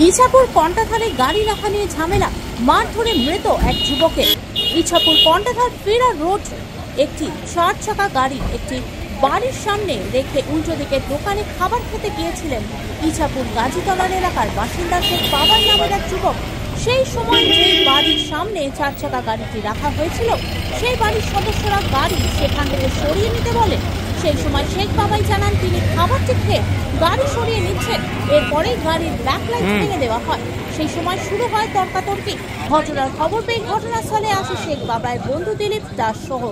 ইছাপুর কন্টাধারে গাড়ি রাখা নিয়ে ঝামেলা, মারধরে মৃত এক যুবকের। ইছাপুর কন্টাধার ফেরা রোড একটি 4 চাকা গাড়ি একটি বাড়ির সামনে রেখে উল্টো দিকে দোকানে খাবার খেতে গিয়েছিলেন ইছাপুর গাজীতলার এলাকার বাসিন্দা শেখ বাবাই নামের এক যুবক। সেই সময় যেই বাড়ির সামনে 4 চাকা গাড়িটি রাখা হয়েছিল, সেই বাড়ির সদস্যরা গাড়ি সেখান থেকে সরিয়ে নিতে বলে। সেই সময় শেখ বাবাই জানান তিনি খাবারটি খেয়ে গাড়ি সরিয়ে নিচ্ছেন। এরপরেই গাড়ির ব্যাক লাইট ভেঙে দেওয়া হয়। সেই সময় শুরু হয় তর্কাতর্কি। ঘটনার খবর পেয়ে ঘটনাস্থলে আসে শেখ বাবাইয়ের বন্ধু দিলীপ দাস সহ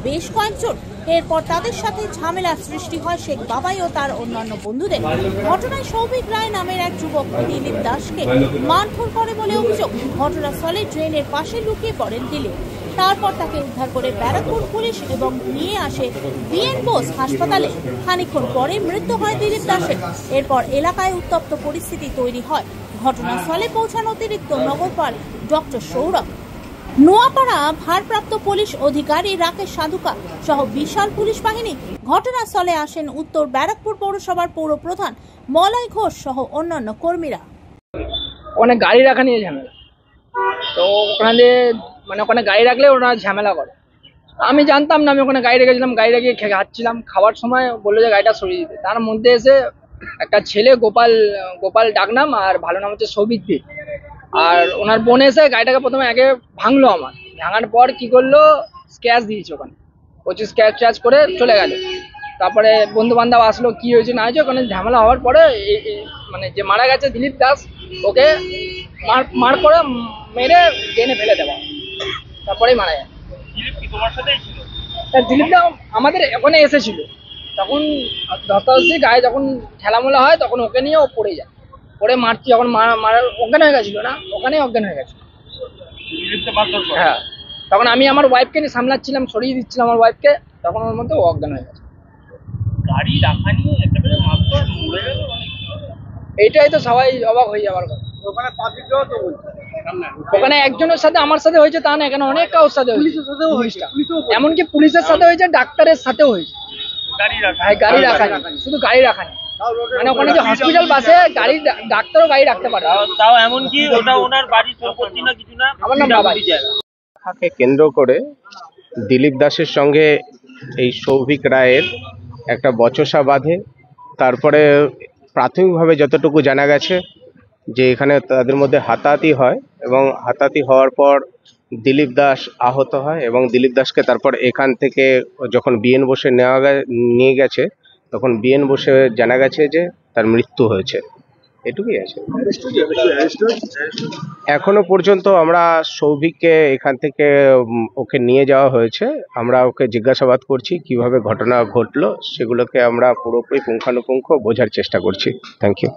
বেশ কয়েকজন। এরপর তাদের সাথে ঝামেলার সৃষ্টি হয় শেখ বাবাই ও তার অন্যান্য বন্ধুদের। ঘটনায় সৌভিক রায় নামের এক যুবক দিলীপ দাসকে মারধর করে বলে অভিযোগ। ঘটনাস্থলে ড্রেনের পাশে লুকিয়ে পড়েন দিলীপ। তারপর তাকে উদ্ধার করে ব্যারাকপুর পুলিশ এবং নিয়ে আসে বিএন বোস হাসপাতালে। খানিকক্ষণ পরে মৃত্যু হয় দিলীপ দাসের। এরপর এলাকায় উত্তপ্ত পরিস্থিতি তৈরি হয়। ঘটনাস্থলে পৌঁছান অতিরিক্ত নগরপাল ডক্টর সৌরভ, নোয়াপাড়া ভারপ্রাপ্ত পুলিশ অধিকারী রাকেশ সাধুকা সহ বিশাল পুলিশ বাহিনী। ঘটনাস্থলে আসেন উত্তর ব্যারাকপুর পৌরসভার পৌর প্রধান মলয় ঘোষ সহ অন্যান্য কর্মীরা। ওখানে গাড়ি রাখা নিয়ে ঝামেলা, তো ওখানে গাড়ি রাখলে ওরা ঝামেলা করে। আমি জানতাম না, আমি ওখানে গাড়ি রেখেছিলাম, গাড়ি রেখে খাচ্ছিলাম। খাওয়ার সময় বললো যে গাড়িটা সরিয়ে দিতে। তার মধ্যে এসে একটা ছেলে গোপাল ডাকনাম আর ভালো নাম হচ্ছে সৌভিক দে, আর ওনার বোন এসে গাড়িটাকে প্রথমে আগে ভাঙলো। ভাঙার পর কি করলো, স্ক্র্যাচ দিয়েছে ওখানে, প্রচুর স্ক্র্যাচ করে চলে গেল। তারপরে বন্ধু বান্ধব আসলো, কি হয়েছে না হয়েছে। ওখানে ঝামেলা হওয়ার পরে যে মারা গেছে দিলীপ দাস, ওকে মার করে মেরে ট্রেনে ফেলে দেওয়া, তারপরেই মারা যায়। দিলীপটা আমাদের ওখানে এসেছিল, তখন ধস্তাধস্তি গায়ে যখন ঠেলামোলা হয় তখন ওকে নিয়ে ও পড়ে যায়। পড়ে মারছি যখন মারার অজ্ঞান হয়ে গেছিল না, ওখানেই অজ্ঞান হয়ে গেছে। হ্যাঁ, তখন আমি আমার ওয়াইফকে নিয়ে সামলাচ্ছিলাম, সরিয়ে দিচ্ছিলাম আমার ওয়াইফকে, তখন ওর মধ্যে অজ্ঞান হয়ে গেছে। গাড়ি রাখা নিয়ে এইটাই তো সবাই অবাক হয়ে যাবার কথা। ওখানে একজনের সাথে আমার সাথে হয়েছে তা না, এখানে অনেক কারোর সাথে হয়েছে, এমনকি পুলিশের সাথে হয়েছে, ডাক্তারের সাথেও হয়েছে। গাড়ি রাখা শুধু গাড়ি রাখা নেই, মানে ওখানে যে হসপিটাল বাসে গাড়ি, ডাক্তারও গাড়ি রাখতে পারে। তাও এমনকি ওটা ওনার বাড়ির সম্পত্তি না, কিছু না। আমার নাম বাবাই। কে কেন্দ্র করে দিলীপ দাসের সঙ্গে এই সৌভিক রায়ের একটা বচসা বাঁধে। তারপরে প্রাথমিকভাবে যতটুকু জানা গেছে যে এখানে তাদের মধ্যে হাতাহাতি হয়, এবং হাতাহাতি হওয়ার পর দিলীপ দাস আহত হয়, এবং দিলীপ দাসকে তারপর এখান থেকে যখন বিএন বোসে নিয়ে গেছে, তখন বিএন বোসে জানা গেছে যে তার মৃত্যু হয়েছে। এটুকুই আছে। এখনো পর্যন্ত আমরা সৌভিককে এখান থেকে ওকে নিয়ে যাওয়া হয়েছে। আমরা ওকে জিজ্ঞাসাবাদ করছি কিভাবে ঘটনা ঘটলো, সেগুলোকে আমরা পুরোপুরি পুঙ্খানুপুঙ্খ বোঝার চেষ্টা করছি। Thank you.